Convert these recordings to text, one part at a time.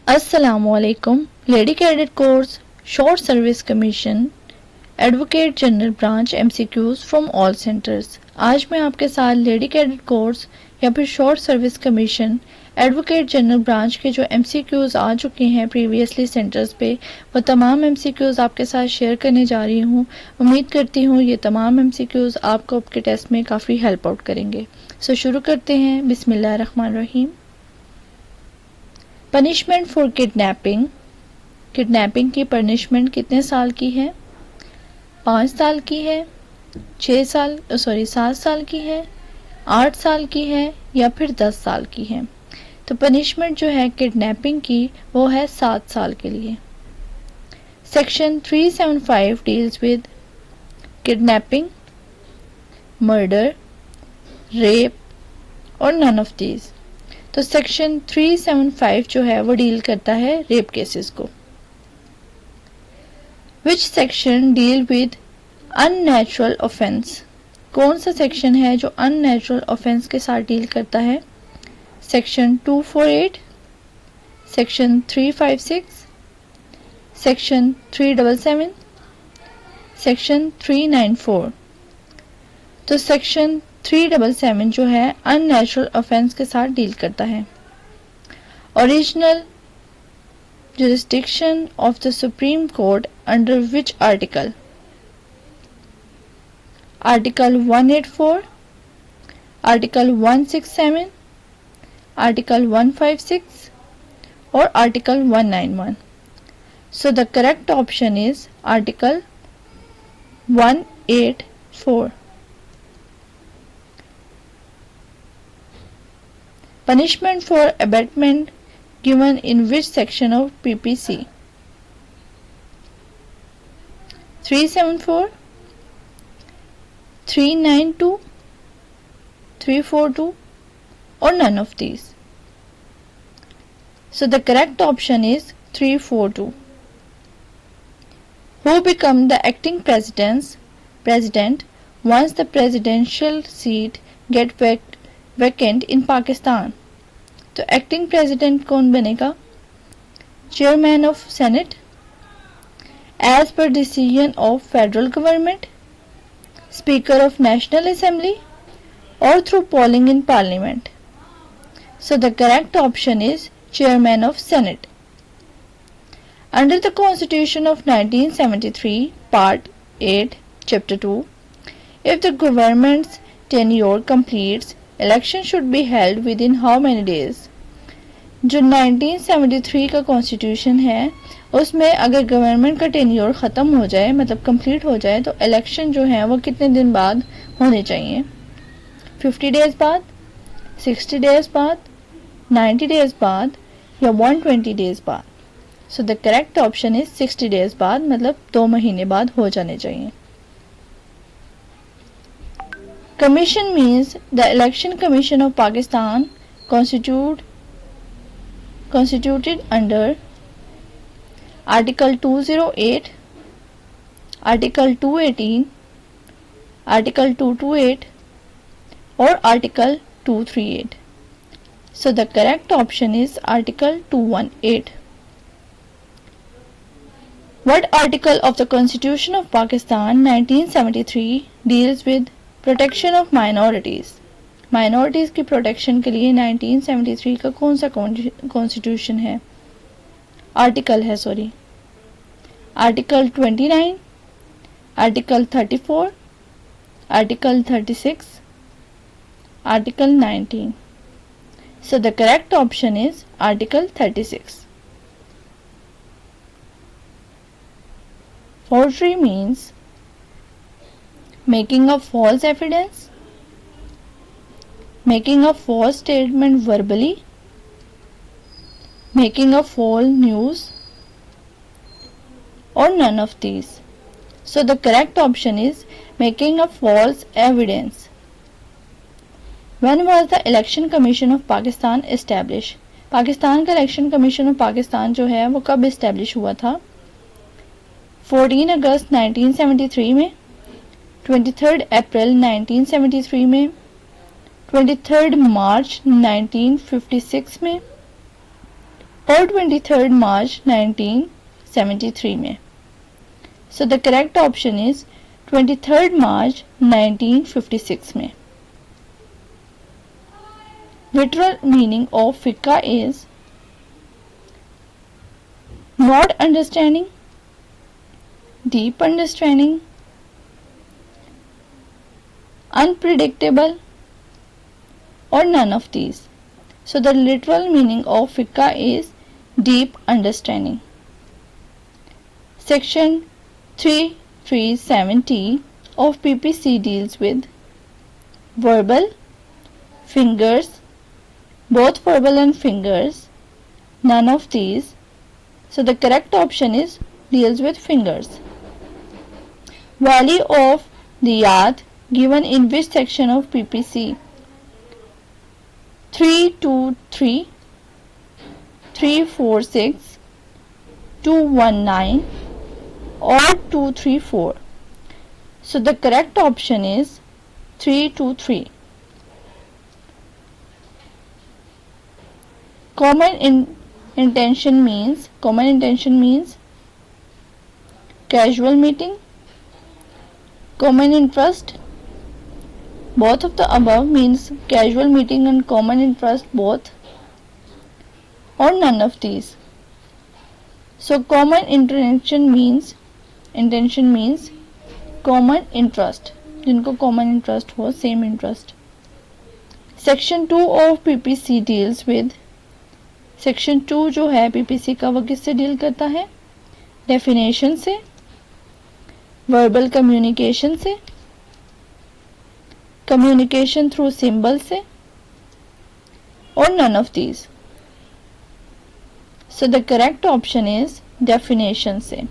अस्सलामुअलैकुम। Lady cadet course, short service commission, advocate general branch MCQs from all centres. आज मैं आपके साथ लेडी कैडेट कोर्स या फिर short service commission, advocate general branch के जो एमसीक्यूज आ चुके हैं प्रीवियसली सेंटर्स पे, वो तमाम एमसीक्यूज आपके साथ शेयर करने जा रही हूँ। उम्मीद करती हूँ ये तमाम एमसीक्यूज आपको आपके टेस्ट में काफ़ी हेल्प आउट करेंगे। सो शुरू करते हैं। बिस्मिल्लाहिर्रहमानिर्रहीम। Punishment for kidnapping. किडनैपिंग की पनिशमेंट कितने साल की है? 5 साल की है, 7 साल की है, 8 साल की है या फिर 10 साल की है? तो पनिशमेंट जो है किडनैपिंग की वो है 7 साल के लिए। Section 375 deals with kidnapping, murder, rape और नन ऑफ दीज। तो सेक्शन 375 जो है वो डील करता है रेप केसेस को। Which section deal with unnatural offence. कौन सा सेक्शन है जो अननेचुरल ऑफेंस के साथ डील करता है? Section 248, section 356, section 377, section 394। तो सेक्शन 377 जो है अननेचुरल ऑफेंस के साथ डील करता है। Original jurisdiction of the Supreme Court under which article? Article 184, Article 167, Article 156 or Article 191. So the correct option is Article 184. Punishment for abatement given in which section of PPC? 374, 392, 342 or none of these? So the correct option is 342. Who become the acting president once the presidential seat get vacant in Pakistan? तो acting president कौन बनेगा? Chairman of senate, as पर decision of federal government, speaker of national assembly और through polling in parliament. So the correct option is chairman of senate. Under the constitution of 1973 part 8 chapter 2, if the government's tenure completes, election should be held within how many days? जो 1973 का constitution है उसमें अगर government का tenure ख़त्म हो जाए, मतलब कंप्लीट हो जाए, तो इलेक्शन जो है वो कितने दिन बाद होने चाहिए? 50 डेज बाद, 60 डेज बाद, 90 डेज बाद या 120 डेज बाद? सो the correct option is 60 days बाद, मतलब 2 महीने बाद हो जाने चाहिए। Commission means the Election Commission of Pakistan constituted under Article 208, Article 218, Article 228 or Article 238. So the correct option is Article 218. What article of the Constitution of Pakistan 1973 deals with protection of minorities? Minorities की protection के लिए 1973 का कौन सा constitution है? Article article 29, article 34, article 36, article 19। So the correct option is article 36। Forgery means making a false evidence, making a false statement verbally, making a false news or none of these. So the correct option is making a false evidence. When was the Election Commission of Pakistan established? Pakistan का election commission of Pakistan जो है वो कब establish हुआ था? 14 अगस्त 1973 में, 23 अप्रैल 1973 में, 23 मार्च 1956 में, और 23 मार्च 1973 में. So the correct option is 23 March 1956 में. Literal meaning of fiqh is not understanding, deep understanding, unpredictable, or none of these. So the literal meaning of fiqh is deep understanding. Section 3370 of PPC deals with verbal, fingers, both verbal and fingers, none of these. So the correct option is deals with fingers. Value of Diyat given in which section of PPC? 323, 346, 219 or 234. So the correct option is 323. Common intention means casual meeting, common interest. Both of the above means casual meeting and common interest both, or none of these. So common intention means common interest, जिनको common interest हो, same interest. Section 2 of PPC deals with, section 2 जो है PPC का वो किससे deal करता है? Definition से, वर्बल कम्युनिकेशन से, कम्युनिकेशन थ्रू सिंबल से, और none of these. So the correct option is definition से.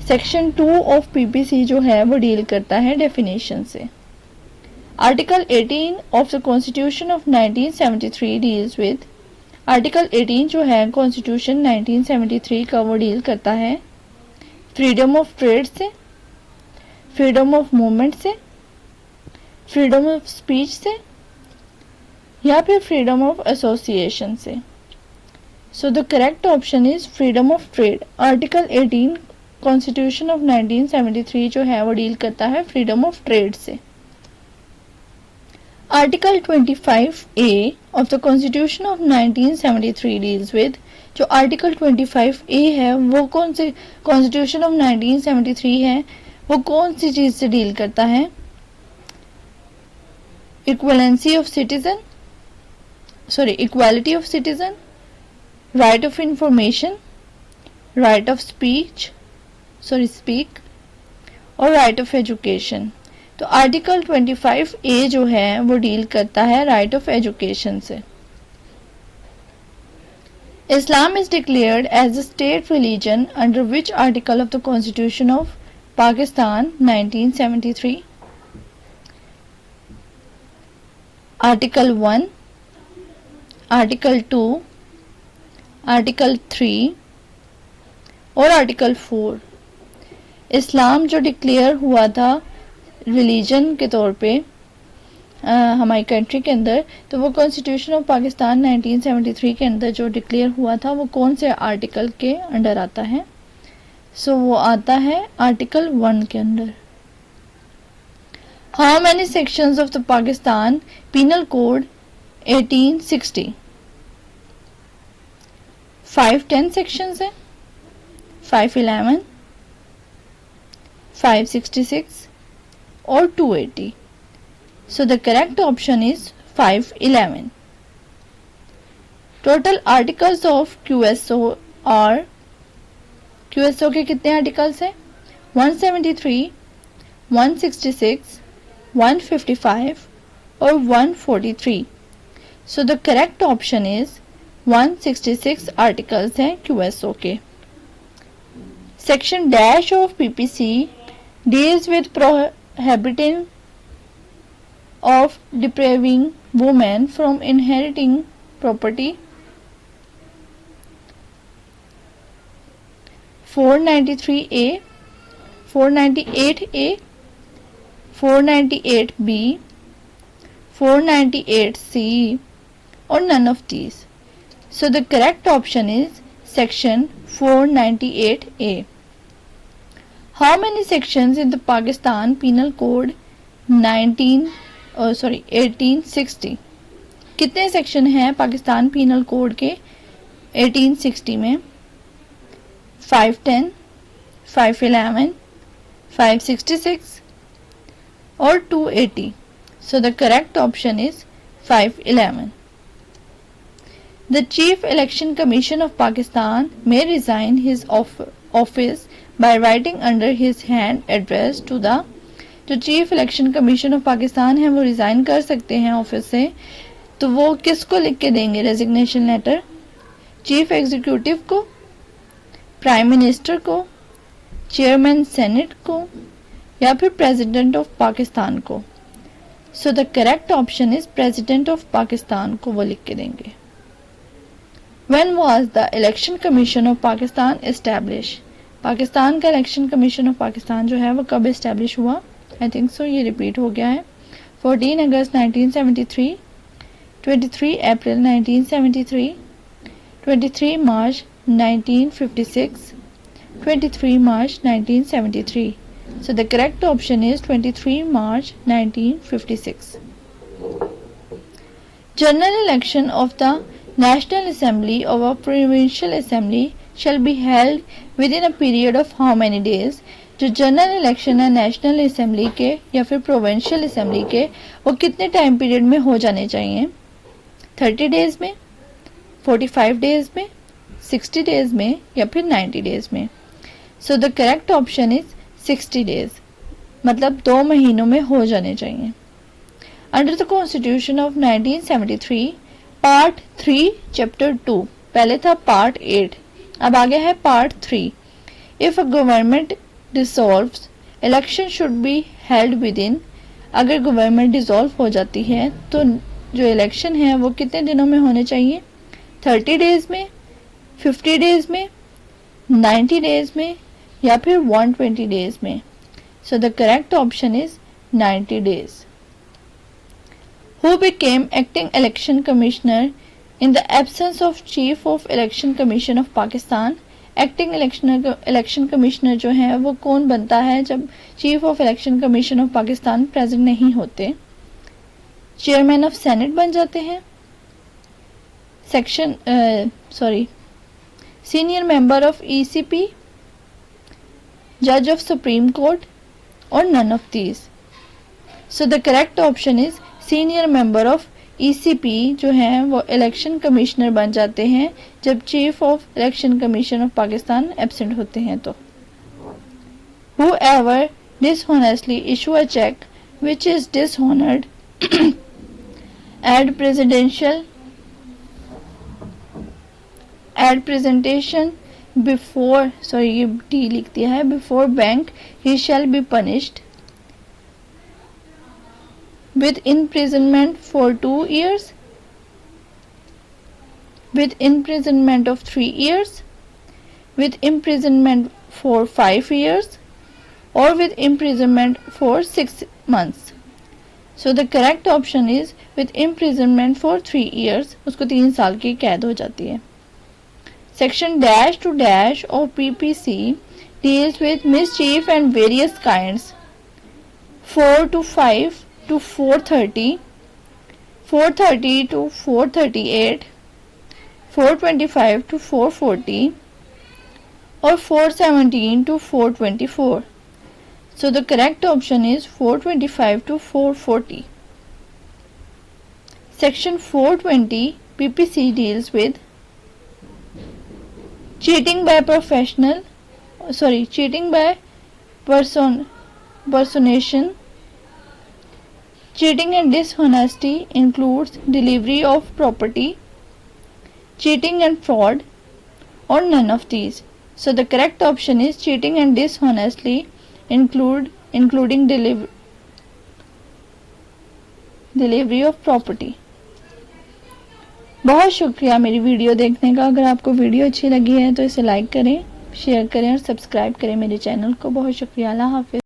सेक्शन 2 ऑफ पीपीसी जो है वो डील करता है डेफिनेशन से. Article 18 of the constitution of 1973 deals with, article 18 जो है कॉन्स्टिट्यूशन 1973 का वो डील करता है फ्रीडम ऑफ ट्रेड से, फ्रीडम ऑफ मूवमेंट से, फ्रीडम ऑफ स्पीच से, या फिर फ्रीडम ऑफ एसोसिएशन से. सो the correct option is freedom of trade. Article 18 constitution of 1973 जो है वो डील करता है फ्रीडम ऑफ ट्रेड से. Article 25A of the Constitution of 1973 deals with, जो आर्टिकल 25A है वो कौन से कॉन्स्टिट्यूशन ऑफ 1973 है, वो कौन सी चीज से डील करता है? Equivalency of citizen, equality of citizen, right of information, right of speak और राइट ऑफ एजुकेशन. तो आर्टिकल 25A जो है वो डील करता है राइट ऑफ एजुकेशन से. Islam is declared as a state religion under which article of the constitution of Pakistan 1973? Article 1, article 2, article 3 और article 4. इस्लाम जो डिक्लेयर हुआ था रिलीजन के तौर पे हमारी कंट्री के अंदर, तो वो कॉन्स्टिट्यूशन ऑफ पाकिस्तान 1973 के अंदर जो डिक्लेयर हुआ था वो कौन से आर्टिकल के अंडर आता है? सो वो आता है आर्टिकल 1 के अंदर. How many sections of the Pakistan penal code 1860? 510 sections है, 511, 566 or 280. So the correct option is 511. Total articles of QSO are, QSO के कितने आर्टिकल्स हैं? 173, 166, 155 और 143. So the correct option is 166 articles हैं QSO के. Section dash of PPC deals with prohibiting of depriving women from inheriting property. 493A, 498A, 498B, 498C or none of these. So the correct option is Section 498A. How many sections in the Pakistan Penal Code 1860? कितने section हैं Pakistan penal code के 1860 में? 510, 511, 566 or 280. So the correct option is 511. The Chief Election Commission of Pakistan may resign his office by writing under his hand address to the जो chief election commission of Pakistan है वो resign कर सकते हैं office से, तो वो किसको लिख के देंगे रेजिग्नेशन लेटर? चीफ एग्जीक्यूटिव को, प्राइम मिनिस्टर को, चेयरमैन सेनेट को, या फिर प्रेसिडेंट ऑफ पाकिस्तान को? सो the correct option is president of Pakistan को वो लिख के देंगे. When was the election commission of Pakistan establish? Pakistan का इलेक्शन कमीशन ऑफ पाकिस्तान जो है वो कब एस्टैब्लिश हुआ? आई थिंक सो ये रिपीट हो गया है. 14 अगस्त 1973, 23 अप्रैल 1973, 23 मार्च 1956, 23 March 1973. So the correct option is 23 March 1956. General election of the National Assembly or a Provincial Assembly shall be held within a period of how many days? जो general election है national assembly के या फिर provincial assembly के, वो कितने time period में हो जाने चाहिए? 30 डेज में, 45 डेज में, 60 डेज में या फिर 90 डेज में? सो the correct option is 60 days, मतलब 2 महीनों में हो जाने चाहिए. Under the constitution of 1973 part 3 chapter 2, पहले था पार्ट 8, अब आ गया है part 3. If a government dissolves election should be held with in. अगर गवर्नमेंट डिसॉल्व हो जाती है तो जो इलेक्शन है वो कितने दिनों में होने चाहिए? 30 डेज में, 50 डेज में, 90 डेज में या फिर 120 डेज में? सो the correct option is 90 days. Who became acting election commissioner in the absence of chief of election commission of Pakistan? Acting election commissioner जो है वो कौन बनता है जब chief of election commission of Pakistan present नहीं होते? चेयरमैन ऑफ सेनेट बन जाते हैं, सीनियर मेंबर ऑफ ईसीपी, जज ऑफ सुप्रीम कोर्ट और none of these. So the correct option is senior member of ECP जो है वो इलेक्शन कमिश्नर बन जाते हैं जब chief of election commission of Pakistan absent होते हैं. तो whoever dishonestly issue a check which is dishonored at presentation before, ये डी लिख दिया है, before bank, he shall be punished with imprisonment for 2 years, with imprisonment of 3 years, with imprisonment for 5 years, or with imprisonment for 6 months. So the correct option is with imprisonment for 3 years. उसको 3 साल की कैद हो जाती है. Section dash to dash of PPC deals with mischief and various kinds. 4 to 5 to 430, 430 to 438, 425 to 440 or 417 to 424. So the correct option is 425 to 440. Section 420 PPC deals with cheating by personation. Cheating and dishonesty includes delivery of property, cheating and fraud, or none of these. So the correct option is cheating and dishonestly including delivery of property. बहुत शुक्रिया मेरी video देखने का. अगर आपको video अच्छी लगी है तो इसे लाइक करें, शेयर करें और सब्सक्राइब करें मेरे चैनल को. बहुत शुक्रिया. अल्लाह हाफिज़.